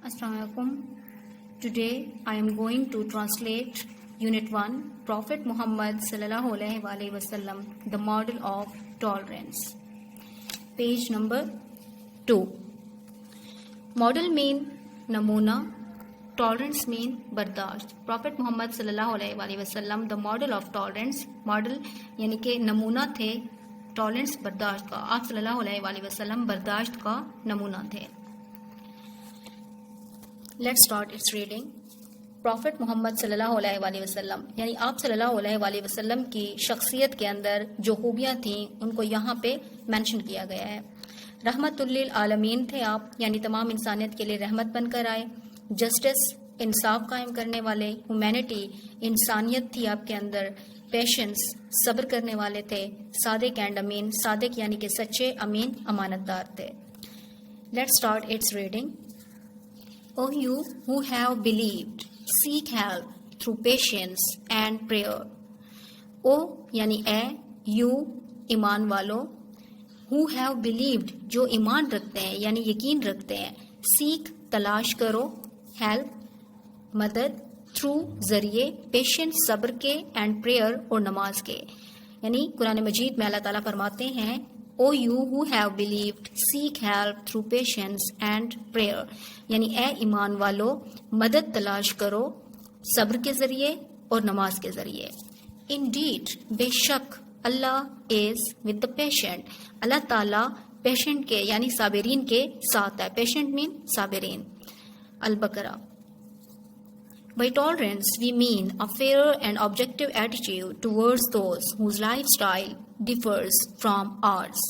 Assalamu alaikum. Today I am going to translate Unit 1, Prophet Muhammad sallallahu alaihi wasallam, the model of tolerance. Page number 2. Model mean namuna, tolerance mean bardasht. Prophet Muhammad sallallahu alaihi wasallam, the model of tolerance. Model यानी कि नमूना थे tolerance बर्दाश्त का. आप सल्लल्लाहु अलैहि वसल्लम बर्दाश्त का नमूना थे. Let's start its reading. Prophet Muhammad सल्लल्लाहु अलैहि वसल्लम यानी आप सल्लल्लाहु अलैहि वसल्लम की शख्सियत के अंदर जो खूबियाँ थीं उनको यहाँ पे मेंशन किया गया है. रहमतुल लिल आलमीन थे आप, यानी तमाम इंसानियत के लिए रहमत बनकर आए. जस्टिस, इंसाफ कायम करने वाले. ह्यूमैनिटी, इंसानियत थी आपके अंदर. पेशेंस, सब्र करने वाले थे. सादिक एंड अमीन, सादिक यानी कि सच्चे, अमीन अमानतदार थे. Let's start its reading. O you who have believed, seek help through patience and prayer. O यानी ए, you ईमान वालो. Who have believed जो ईमान रखते हैं यानी यकीन रखते हैं. Seek तलाश करो. Help मदद. Through जरिए. Patience सब्र के. And prayer और नमाज के. यानी कुरान मजीद में अल्लाह ताला फरमाते हैं O you who have believed, seek help through patience and prayer. यानी ए ईमान वालो, मदद तलाश करो सब्र के जरिए और नमाज के जरिए. Indeed, बेशक अल्लाह is with the patient. अल्लाह ताला पेशेंट के यानी साबिरीन के साथ है. पेशेंट मीन साबिरीन. अल-बकरा. By tolerance, we mean a fair and objective attitude towards those whose lifestyle differs from ours.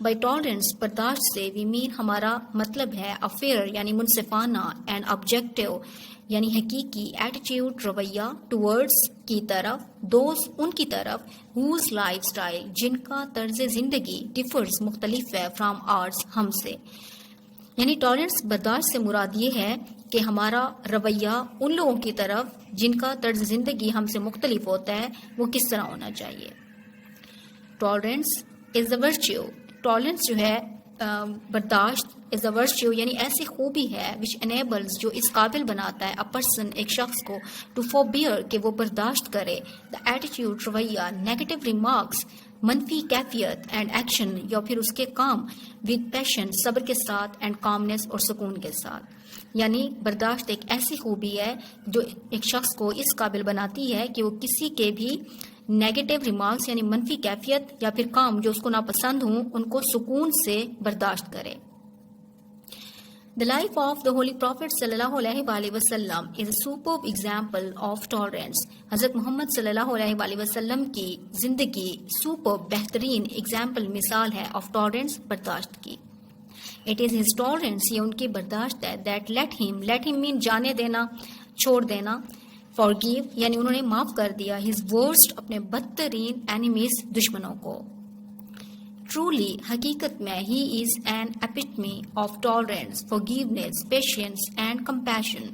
By tolerance, बर्दाश्त से we mean हमारा मतलब है a fair यानी मुनसिफाना and objective यानी हकीकी attitude रवैया towards की तरफ, those उनकी तरफ whose lifestyle जिनका तर्ज जिंदगी differs मुख्तलिफ है from ours हमसे. यानी टॉलरेंस बर्दाश्त से मुराद ये है कि हमारा रवैया उन लोगों की तरफ जिनका तर्ज ज़िंदगी हमसे मुख्तलिफ होता है वो किस तरह होना चाहिए. Tolerance is the virtue. Tolerance जो है बर्दाश्त इज़ द वर्च्यू यानी ऐसी खूबी है विच एनेबल्स जो इस काबिल बनाता है अ पर्सन एक शख्स को टू फॉरबियर कि वो बर्दाश्त करे द एटीट्यूड रवैया नेगेटिव रिमार्क्स मनफी कैफियत एंड एक्शन या फिर उसके काम विद पैशन सब्र के साथ एंड कामनेस और सुकून के साथ. यानी बर्दाश्त एक ऐसी खूबी है जो एक शख्स को इस काबिल बनाती है कि वो किसी के भी नेगेटिव रिमार्क्स यानी मनफी कैफियत या फिर काम जो उसको नापसंद हों उनको सुकून से बर्दाश्त करे. The life of the Holy Prophet sallallahu alaihi wasallam is a superb example of tolerance. हज़रत मोहम्मद सल्लल्लाहु अलैहि वसल्लम की जिंदगी superb बेहतरीन एग्जाम्पल मिसाल है of tolerance बर्दाश्त की. It is his tolerance ये उनकी बर्दाश्त है that let him mean जाने देना, छोड़ देना. Forgive यानी उन्होंने माफ कर दिया his worst अपने बदतरीन enemies दुश्मनों को. Truly, हकीकत में he is an epitome of tolerance, forgiveness, patience and compassion.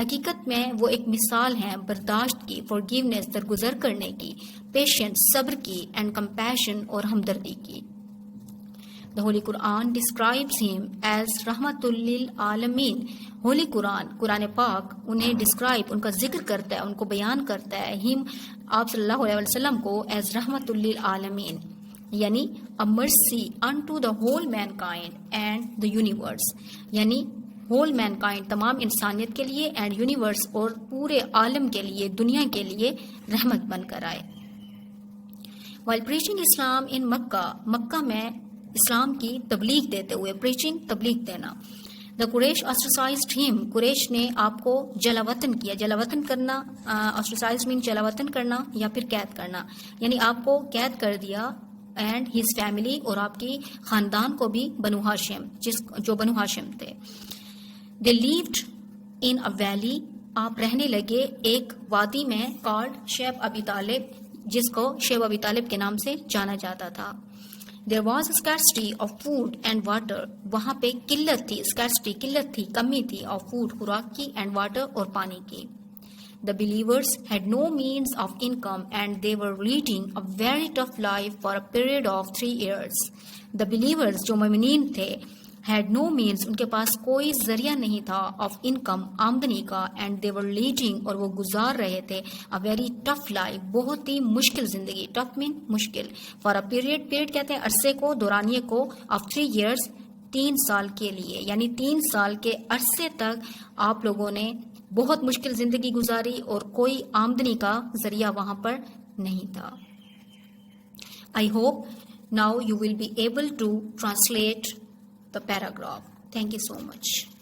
हकीकत में वो एक मिसाल है बर्दाश्त की, forgiveness दरगुजर करने की, patience सब्र की and compassion और हमदर्दी की. The Holy Quran describes him as rahmatul lil alamin. Holy Quran, Quran पाक उन्हें describe, उनका जिक्र करता है, उनको बयान करता है him आप सल्लल्लाहु अलैहि वसल्लम को as rahmatul lil alamin यानी a mercy unto the whole mankind and the universe. यानी whole mankind तमाम इंसानियत के लिए and universe और पूरे आलम के लिए दुनिया के लिए रहमत बनकर आए. While preaching Islam in मक्का में इस्लाम की तबलीग देते हुए preaching तबलीग देना. The Quraysh ostracized him. Quraish ने आपको जलावतन किया. जलावतन करना ostracize mean जलावतन करना या फिर कैद करना यानी आपको कैद कर दिया एंड हिज फैमिली और आपकी खानदान को भी बनु हाशिम जो बनु हाशिम थे. They lived in a valley. आप रहने लगे एक वादी में कॉल्ड शेब अबी तालिब जिसको शेब अबी तालिब के नाम से जाना जाता था. There was scarcity of food and water. वहाँ पे किल्लत थी. स्कैर्सिटी किल्लत थी, कमी थी ऑफ फूड खुराक की एंड वाटर और पानी की. The believers had no means of income and they were leading a very tough life for a period of 3 years. The believers जो मुमिनीन थे had no means, ان کے پاس کوئی ذریعہ نہیں تھا of income, آمدنی کا, and they were leading, اور وہ گزار رہے تھے a very tough life, بہت ہی مشکل زندگی. tough mean مشکل. for a period کہتے ہیں عرصے کو, دورانیے کو, of 3 years, 3 سال کے لیے, یعنی 3 سال کے عرصے تک آپ لوگوں نے بہت مشکل زندگی گزاری اور کوئی آمدنی کا ذریعہ وہاں پر نہیں تھا. I hope now you will be able to translate the paragraph. Thank you so much.